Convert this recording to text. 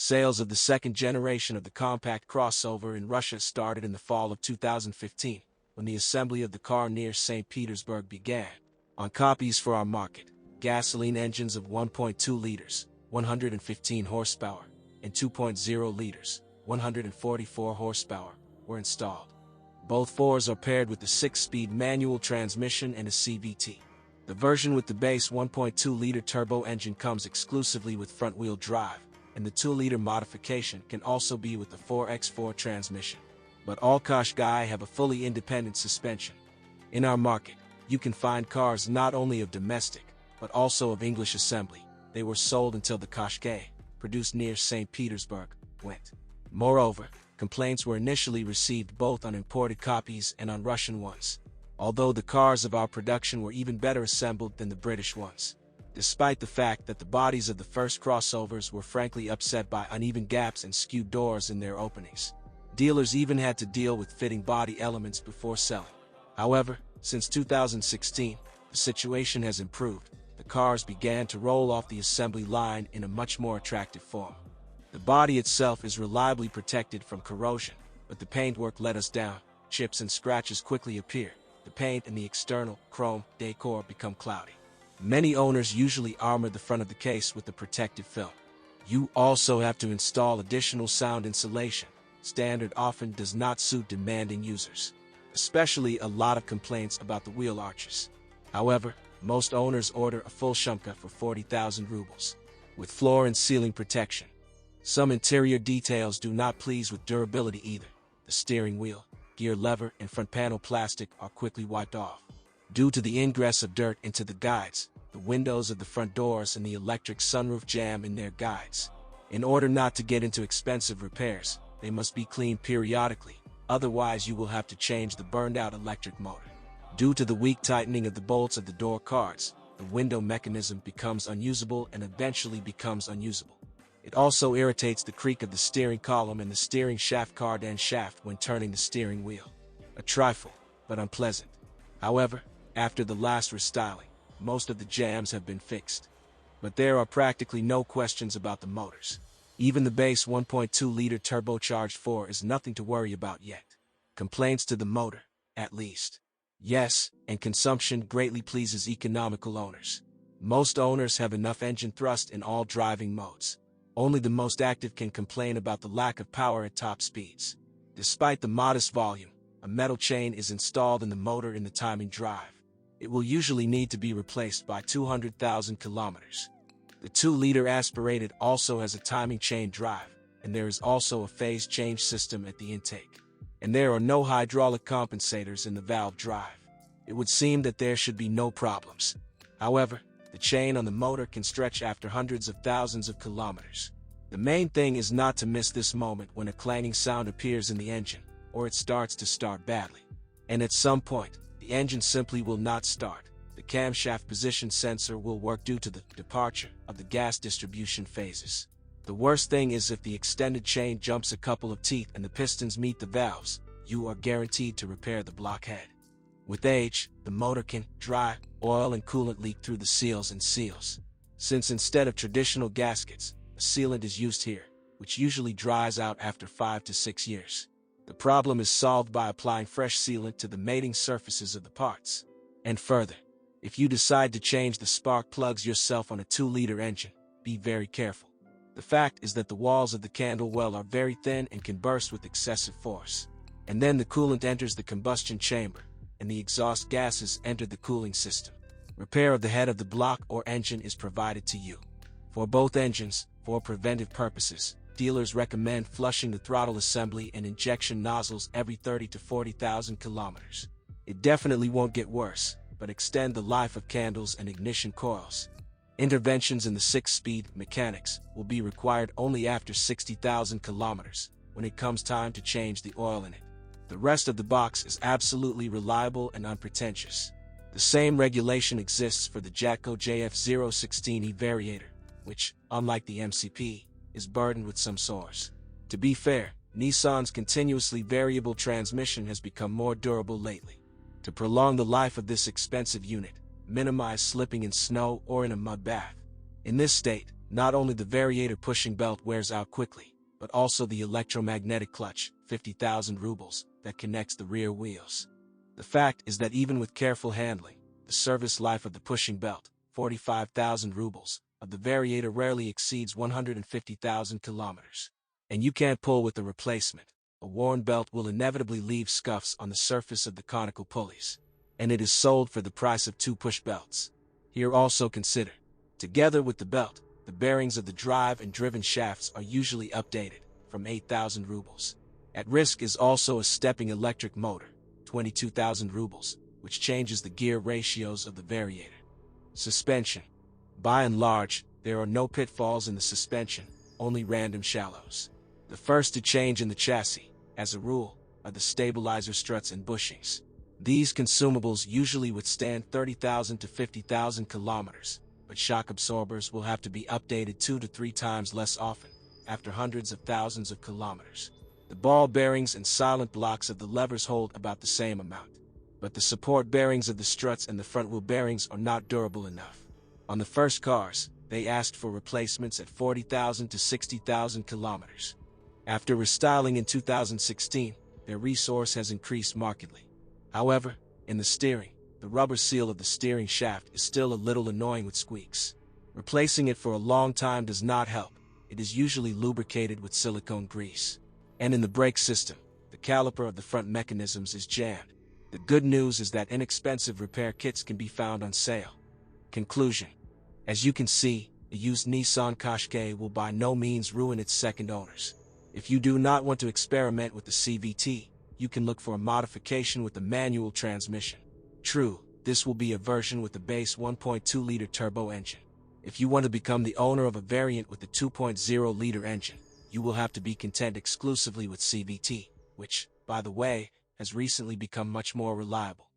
Sales of the second generation of the compact crossover in Russia started in the fall of 2015, when the assembly of the car near St. Petersburg began. On copies for our market, gasoline engines of 1.2 liters, 115 horsepower, and 2.0 liters, 144 horsepower, were installed. Both 4s are paired with the 6-speed manual transmission and a CVT. The version with the base 1.2-liter turbo engine comes exclusively with front-wheel drive, and the 2-liter modification can also be with the 4x4 transmission. But all Qashqai have a fully independent suspension. In our market, you can find cars not only of domestic, but also of English assembly. They were sold until the Qashqai, produced near St. Petersburg, went. Moreover, complaints were initially received both on imported copies and on Russian ones, although the cars of our production were even better assembled than the British ones. Despite the fact that the bodies of the first crossovers were frankly upset by uneven gaps and skewed doors in their openings, dealers even had to deal with fitting body elements before selling. However, since 2016, the situation has improved. The cars began to roll off the assembly line in a much more attractive form. The body itself is reliably protected from corrosion, but the paintwork let us down. Chips and scratches quickly appear. The paint and the external chrome decor become cloudy. Many owners usually armor the front of the case with the protective film. You also have to install additional sound insulation. Standard often does not suit demanding users, especially a lot of complaints about the wheel arches. However, most owners order a full shumka for 40,000 rubles, with floor and ceiling protection. Some interior details do not please with durability either. The steering wheel, gear lever, and front panel plastic are quickly wiped off. Due to the ingress of dirt into the guides, the windows of the front doors and the electric sunroof jam in their guides. In order not to get into expensive repairs, they must be cleaned periodically, otherwise you will have to change the burned-out electric motor. Due to the weak tightening of the bolts of the door cards, the window mechanism becomes unusable and eventually becomes unusable. It also irritates the creak of the steering column and the steering shaft cardan shaft when turning the steering wheel. A trifle, but unpleasant. However, after the last restyling, most of the jams have been fixed. But there are practically no questions about the motors. Even the base 1.2-liter turbocharged 4 is nothing to worry about yet. Complaints to the motor, at least. Yes, and consumption greatly pleases economical owners. Most owners have enough engine thrust in all driving modes. Only the most active can complain about the lack of power at top speeds. Despite the modest volume, a metal chain is installed in the motor in the timing drive. It will usually need to be replaced by 200,000 kilometers. The 2-liter aspirated also has a timing chain drive, and there is also a phase change system at the intake. And there are no hydraulic compensators in the valve drive. It would seem that there should be no problems. However, the chain on the motor can stretch after hundreds of thousands of kilometers. The main thing is not to miss this moment when a clanging sound appears in the engine, or it starts to start badly. And at some point, the engine simply will not start. The camshaft position sensor will work due to the departure of the gas distribution phases. The worst thing is if the extended chain jumps a couple of teeth and the pistons meet the valves, you are guaranteed to repair the blockhead. With age, the motor can dry, oil and coolant leak through the seals and seals. Since instead of traditional gaskets, a sealant is used here, which usually dries out after 5 to 6 years. The problem is solved by applying fresh sealant to the mating surfaces of the parts. And further, if you decide to change the spark plugs yourself on a 2-liter engine, be very careful. The fact is that the walls of the candle well are very thin and can burst with excessive force. And then the coolant enters the combustion chamber, and the exhaust gases enter the cooling system. Repair of the head of the block or engine is provided to you. For both engines, for preventive purposes, dealers recommend flushing the throttle assembly and injection nozzles every 30 to 40,000 kilometers. It definitely won't get worse, but extend the life of candles and ignition coils. Interventions in the 6-speed mechanics will be required only after 60,000 kilometers, when it comes time to change the oil in it. The rest of the box is absolutely reliable and unpretentious. The same regulation exists for the Jatco JF016E variator, which, unlike the MCP, is burdened with some sores. To be fair, Nissan's continuously variable transmission has become more durable lately. To prolong the life of this expensive unit, minimize slipping in snow or in a mud bath. In this state, Not only the variator pushing belt wears out quickly, but also the electromagnetic clutch, 50,000 rubles, that connects the rear wheels. The fact is that even with careful handling, the service life of the pushing belt, 45,000 rubles, of the variator rarely exceeds 150,000 kilometers. And you can't pull with the replacement. A worn belt will inevitably leave scuffs on the surface of the conical pulleys. And it is sold for the price of 2 push belts. Here also consider, together with the belt, the bearings of the drive and driven shafts are usually updated, from 8,000 rubles. At risk is also a stepping electric motor, 22,000 rubles, which changes the gear ratios of the variator. Suspension. By and large, there are no pitfalls in the suspension, only random shallows. The first to change in the chassis, as a rule, are the stabilizer struts and bushings. These consumables usually withstand 30,000 to 50,000 kilometers, but shock absorbers will have to be updated 2 to 3 times less often, after hundreds of thousands of kilometers. The ball bearings and silent blocks of the levers hold about the same amount, but the support bearings of the struts and the front wheel bearings are not durable enough. On the first cars, they asked for replacements at 40,000 to 60,000 kilometers. After restyling in 2016, their resource has increased markedly. However, in the steering, the rubber seal of the steering shaft is still a little annoying with squeaks. Replacing it for a long time does not help. It is usually lubricated with silicone grease. And in the brake system, the caliper of the front mechanisms is jammed. The good news is that inexpensive repair kits can be found on sale. Conclusion. As you can see, a used Nissan Qashqai will by no means ruin its second owners. If you do not want to experiment with the CVT, you can look for a modification with a manual transmission. True, this will be a version with the base 1.2-liter turbo engine. If you want to become the owner of a variant with the 2.0-liter engine, you will have to be content exclusively with CVT, which, by the way, has recently become much more reliable.